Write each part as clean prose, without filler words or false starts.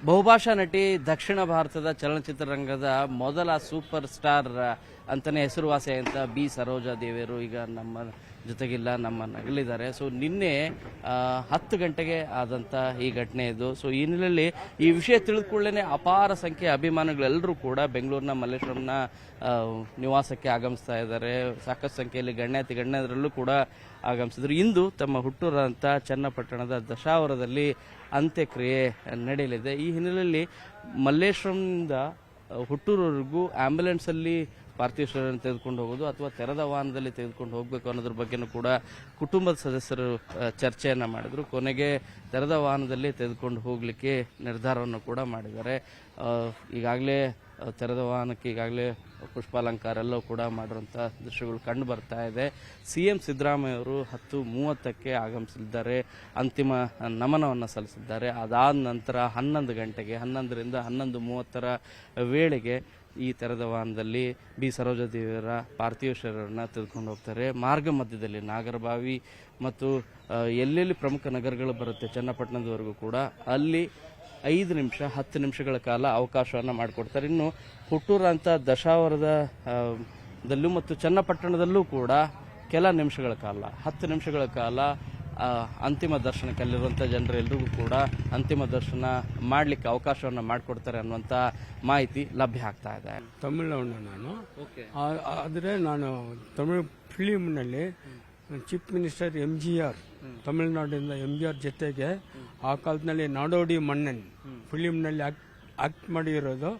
ಬಹುಭಾಷಾ ನಟಿ, ದಕ್ಷಿಣ ಭಾರತದ ಚಲನಚಿತ್ರರಂಗದ ಮೊದಲ ಸೂಪರ್ ಸ್ಟಾರ್ ಅಂತಾನೆ ಹೆಸರುವಾಸಿಯಾದಂಥ ಬಿ ಸರೋಜಾ ದೇವಿಯರು ಈಗ ನಮ್ಮ ಜೊತೆಗಿಲ್ಲ, ನಮ್ಮ ನಗಲಿದ್ದಾರೆ. ಸೊ ನಿನ್ನೆ 10 ಗಂಟೆಗೆ ಆದಂಥ ಈ ಘಟನೆ ಇದು. ಸೊ ಈ ಹಿನ್ನೆಲೆಯಲ್ಲಿ ಈ ವಿಷಯ ತಿಳಿದುಕೊಳ್ಳೇ ಅಪಾರ ಸಂಖ್ಯೆಯ ಅಭಿಮಾನಿಗಳೆಲ್ಲರೂ ಕೂಡ ಬೆಂಗಳೂರಿನ ಮಲ್ಲೇಶ್ವರಂನ ನಿವಾಸಕ್ಕೆ ಆಗಮಿಸ್ತಾ ಇದ್ದಾರೆ. ಸಾಕಷ್ಟು ಸಂಖ್ಯೆಯಲ್ಲಿ ಗಣ್ಯರಲ್ಲೂ ಕೂಡ ಆಗಮಿಸಿದ್ರು. ಇಂದು ತಮ್ಮ ಹುಟ್ಟೂರಂಥ ಚನ್ನಪಟ್ಟಣದ ದಶಾವರದಲ್ಲಿ ಅಂತ್ಯಕ್ರಿಯೆ ನಡೆಯಲಿದೆ. ಈ ಹಿನ್ನೆಲೆಯಲ್ಲಿ ಮಲ್ಲೇಶ್ವರಂನಿಂದ ಹುಟ್ಟೂರವರೆಗೂ ಆಂಬ್ಯುಲೆನ್ಸಲ್ಲಿ ಪಾರ್ಥಿವ ಶರೀರವನ್ನು ತೆಗೆದುಕೊಂಡು ಹೋಗೋದು ಅಥವಾ ತೆರೆದ ವಾಹನದಲ್ಲಿ ತೆಗೆದುಕೊಂಡು ಹೋಗಬೇಕು ಅನ್ನೋದ್ರ ಬಗ್ಗೆನೂ ಕೂಡ ಕುಟುಂಬದ ಸದಸ್ಯರು ಚರ್ಚೆಯನ್ನು ಮಾಡಿದರು. ಕೊನೆಗೆ ತೆರೆದ ವಾಹನದಲ್ಲಿ ತೆಗೆದುಕೊಂಡು ಹೋಗಲಿಕ್ಕೆ ನಿರ್ಧಾರವನ್ನು ಕೂಡ ಮಾಡಿದ್ದಾರೆ. ಈಗಾಗಲೇ ತೆರೆದ ವಾಹನಕ್ಕೆ ಈಗಾಗಲೇ ಪುಷ್ಪಾಲಂಕಾರ ಎಲ್ಲವೂ ಕೂಡ ಮಾಡಿರುವಂಥ ದೃಶ್ಯಗಳು ಕಂಡು ಬರ್ತಾ ಇದೆ. CM ಸಿದ್ದರಾಮಯ್ಯ ಅವರು 10:30ಕ್ಕೆ ಆಗಮಿಸಲಿದ್ದಾರೆ, ಅಂತಿಮ ನಮನವನ್ನು ಸಲ್ಲಿಸಿದ್ದಾರೆ. ಅದಾದ ನಂತರ 11 ಗಂಟೆಗೆ 11ರಿಂದ 11:30 ವೇಳೆಗೆ ಈ ತೆರೆದ ವಾಹನದಲ್ಲಿ ಬಿ ಸರೋಜಾದೇವಿಯವರ ಪಾರ್ಥಿವ ಶರೀರವನ್ನು ತೆಗೆದುಕೊಂಡು ಹೋಗ್ತಾರೆ. ಮಾರ್ಗ ಮಧ್ಯದಲ್ಲಿ ನಾಗರಬಾವಿ ಮತ್ತು ಎಲ್ಲೆಲ್ಲಿ ಪ್ರಮುಖ ನಗರಗಳು ಬರುತ್ತೆ ಚನ್ನಪಟ್ಟಣದವರೆಗೂ ಕೂಡ ಅಲ್ಲಿ 5 ನಿಮಿಷ 10 ನಿಮಿಷಗಳ ಕಾಲ ಅವಕಾಶವನ್ನು ಮಾಡಿಕೊಡ್ತಾರೆ. ಇನ್ನು ಹುಟ್ಟೂರ ಅಂತ ದಶಾವರದ ದಲ್ಲೂ ಮತ್ತು ಚನ್ನಪಟ್ಟಣದಲ್ಲೂ ಕೂಡ ಕೆಲ ನಿಮಿಷಗಳ ಕಾಲ 10 ನಿಮಿಷಗಳ ಕಾಲ ಅಂತಿಮ ದರ್ಶನಕ್ಕೆ ಅಲ್ಲಿರುವಂಥ ಜನರೆಲ್ಲರಿಗೂ ಕೂಡ ಅಂತಿಮ ದರ್ಶನ ಮಾಡಲಿಕ್ಕೆ ಅವಕಾಶವನ್ನು ಮಾಡಿಕೊಡ್ತಾರೆ ಅನ್ನುವಂಥ ಮಾಹಿತಿ ಲಭ್ಯ ಆಗ್ತಾ ಇದೆ. ತಮಿಳುನಾಡು ನಾನು, ಆದರೆ ನಾನು ತಮಿಳು ಫಿಲಿಮ್ನಲ್ಲಿ ಚೀಫ್ ಮಿನಿಸ್ಟರ್ MGR ತಮಿಳುನಾಡಿನಿಂದ MGR ಜೊತೆಗೆ ಆ ಕಾಲದಲ್ಲಿ ನಾಡೋಡಿ ಮಣ್ಣನ್ ಫಿಲಿಮ್ನಲ್ಲಿ ಆಕ್ಟ್ ಮಾಡಿರೋದು.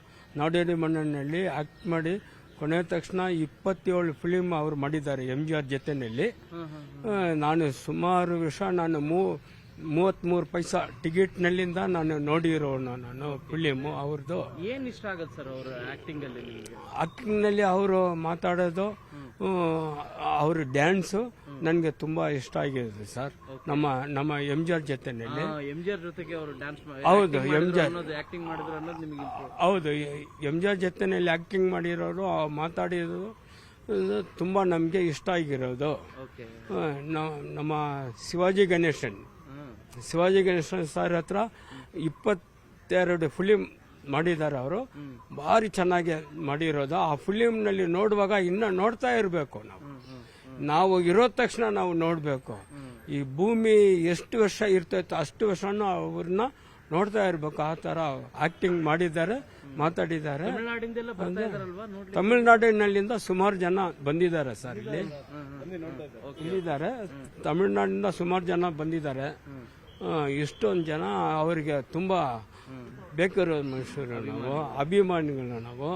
ನಾಡೋಡಿ ಮಣ್ಣನಲ್ಲಿ ಆಕ್ಟ್ ಮಾಡಿ ಕೊನೆಯ ತಕ್ಷಣ 27 ಫಿಲಿಮ್ ಅವರು ಮಾಡಿದ್ದಾರೆ MGR ಜೊತೆಯಲ್ಲಿ. ನಾನು ಸುಮಾರು ವರ್ಷ ನಾನು 33 ಪೈಸಾ ಟಿಕೆಟ್ನಲ್ಲಿಂದ ನಾನು ನೋಡಿರೋ ನಾನು ಫಿಲಿಮು ಅವ್ರದ್ದು. ಏನು ಇಷ್ಟ ಆಗುತ್ತೆ ಸರ್ ಅವರು ಆಕ್ಟಿಂಗ್ನಲ್ಲಿ ಅವರು ಮಾತಾಡೋದು, ಅವ್ರ ಡ್ಯಾನ್ಸು ನನಗೆ ತುಂಬಾ ಇಷ್ಟ ಆಗಿದೆ ಸರ್. ನಮ್ಮ MGR ಜೊತೆನಲ್ಲಿ ಹೌದು MGR ಜೊತೆನಲ್ಲಿ ಆಕ್ಟಿಂಗ್ ಮಾಡಿರೋರು ಮಾತಾಡಿರೋದು ತುಂಬಾ ನಮಗೆ ಇಷ್ಟ ಆಗಿರೋದು. ನಮ್ಮ ಶಿವಾಜಿ ಗಣೇಶನ್ ಸರ್ ಹತ್ರ 22 ಫಿಲಿಮ್ ಮಾಡಿದ್ದಾರೆ. ಅವರು ಭಾರಿ ಚೆನ್ನಾಗಿ ಮಾಡಿರೋದು. ಆ ಫಿಲಿಮ್ನಲ್ಲಿ ನೋಡುವಾಗ ಇನ್ನ ನೋಡ್ತಾ ಇರಬೇಕು. ನಾವು ಇರೋ ತಕ್ಷಣ ನಾವು ನೋಡಬೇಕು. ಈ ಭೂಮಿ ಎಷ್ಟು ವರ್ಷ ಇರ್ತೈತೋ ಅಷ್ಟು ವರ್ಷನೂ ಅವ್ರನ್ನ ನೋಡ್ತಾ ಇರಬೇಕು. ಆ ತರ ಆಕ್ಟಿಂಗ್ ಮಾಡಿದ್ದಾರೆ, ಮಾತಾಡಿದ್ದಾರೆ. ತಮಿಳುನಾಡಿನಲ್ಲಿಂದ ಸುಮಾರು ಜನ ಬಂದಿದ್ದಾರೆ ಸರ್, ಇಲ್ಲಿದ್ದಾರೆ. ತಮಿಳುನಾಡಿನಿಂದ ಸುಮಾರು ಜನ ಬಂದಿದ್ದಾರೆ. ಇಷ್ಟೊಂದು ಜನ ಅವರಿಗೆ ತುಂಬಾ ಬೇಕಾಗಿರೋ ಮನುಷ್ಯರು ನಾವು, ಅಭಿಮಾನಿಗಳು ನಾವು.